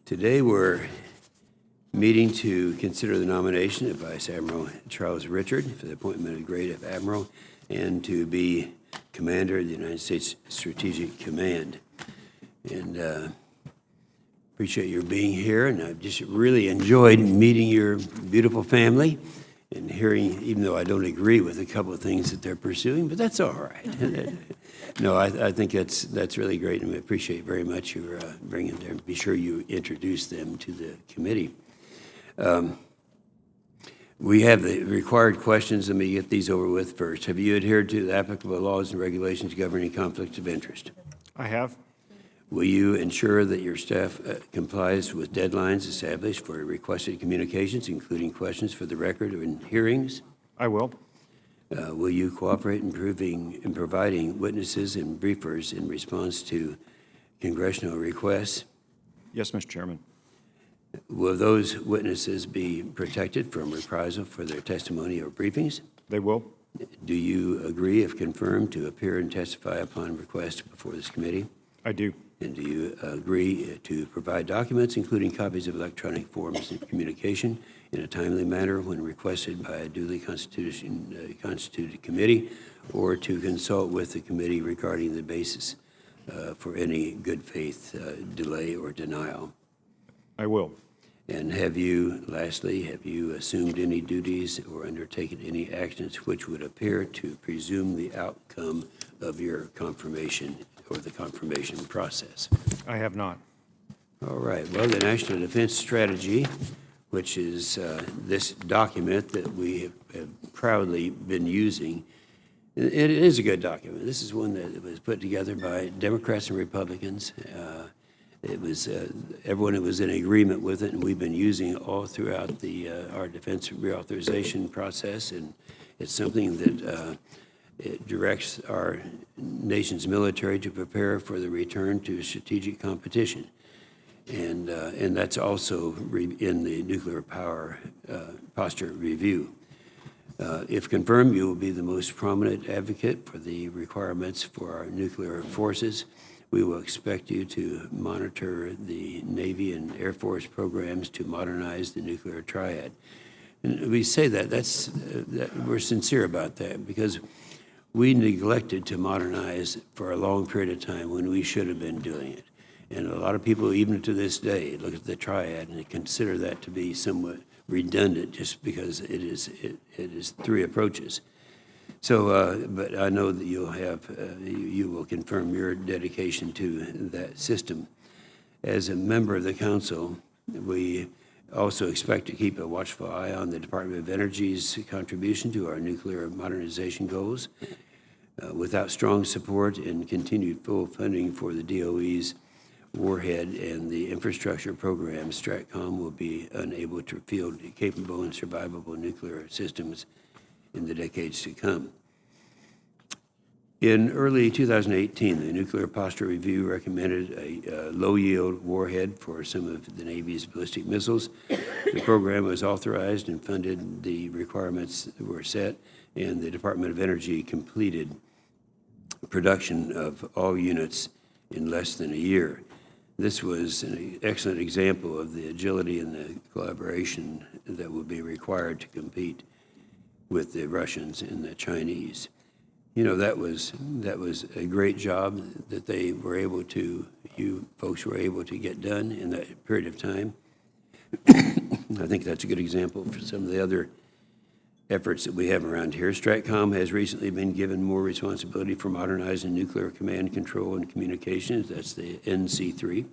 Today we're meeting to consider the nomination of Vice Admiral Charles Richard for the appointment of grade of Admiral and to be Commander of the United States Strategic Command. And appreciate your being here, and I've just really enjoyed meeting your beautiful family and hearing, even though I don't agree with a couple of things that they're pursuing, but that's all right. No, I think that's really great, and we appreciate very much your bringing them. Be sure you introduce them to the committee. We have the required questions. Let me get these over with first. Have you adhered to the applicable laws and regulations governing conflicts of interest? I have. Will you ensure that your staff complies with deadlines established for requested communications, including questions for the record or in hearings? I will. Will you cooperate in providing witnesses and briefers in response to congressional requests? Yes, Mr. Chairman. Will those witnesses be protected from reprisal for their testimony or briefings? They will. Do you agree, if confirmed, to appear and testify upon request before this committee? I do. And do you agree to provide documents, including copies of electronic forms of communication, in a timely manner when requested by a duly constituted committee, or to consult with the committee regarding the basis for any good faith delay or denial? I will. And lastly, have you assumed any duties or undertaken any actions which would appear to presume the outcome of your confirmation or the confirmation process? I have not. All right. Well, the National Defense Strategy, which is this document that we have proudly been using, it is a good document. This is one that was put together by Democrats and Republicans. It was everyone was in agreement with it, and we've been using it all throughout our defense reauthorization process, and it's something that it directs our nation's military to prepare for the return to strategic competition. And that's also in the nuclear power posture review. If confirmed, you will be the most prominent advocate for the requirements for our nuclear forces. We will expect you to monitor the Navy and Air Force programs to modernize the nuclear triad. And we say that we're sincere about that, because we neglected to modernize for a long period of time when we should have been doing it. And a lot of people, even to this day, look at the triad and consider that to be somewhat redundant, just because it is three approaches. So, but I know that you will confirm your dedication to that system. As a member of the council, we also expect to keep a watchful eye on the Department of Energy's contribution to our nuclear modernization goals. Without strong support and continued full funding for the DOE's warhead and the infrastructure program, STRATCOM will be unable to field capable and survivable nuclear systems in the decades to come. In early 2018, the Nuclear Posture Review recommended a low-yield warhead for some of the Navy's ballistic missiles. The program was authorized and funded, the requirements were set, and the Department of Energy completed production of all units in less than a year. This was an excellent example of the agility and the collaboration that will be required to compete with the Russians and the Chinese. You know, that was a great job that you folks were able to get done in that period of time. I think that's a good example for some of the other efforts that we have around here. STRATCOM has recently been given more responsibility for modernizing nuclear command, control, and communications. That's the NC3.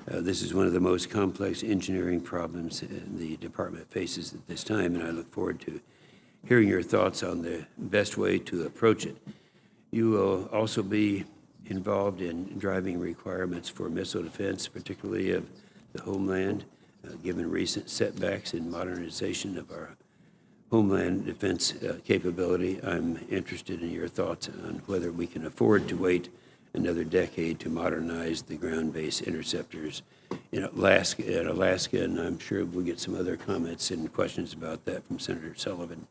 This is one of the most complex engineering problems the department faces at this time, and I look forward to hearing your thoughts on the best way to approach it. You will also be involved in driving requirements for missile defense, particularly of the homeland, given recent setbacks in modernization of our homeland defense capability. I'm interested in your thoughts on whether we can afford to wait another decade to modernize the ground-based interceptors in Alaska, and I'm sure we'll get some other comments and questions about that from Senator Sullivan.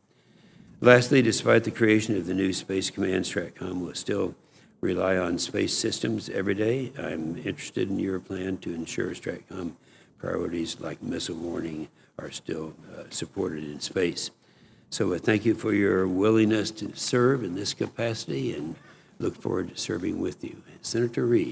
Lastly, despite the creation of the new Space Command, STRATCOM will still rely on space systems every day. I'm interested in your plan to ensure STRATCOM priorities like missile warning are still supported in space. So thank you for your willingness to serve in this capacity, and look forward to serving with you. Senator Reed.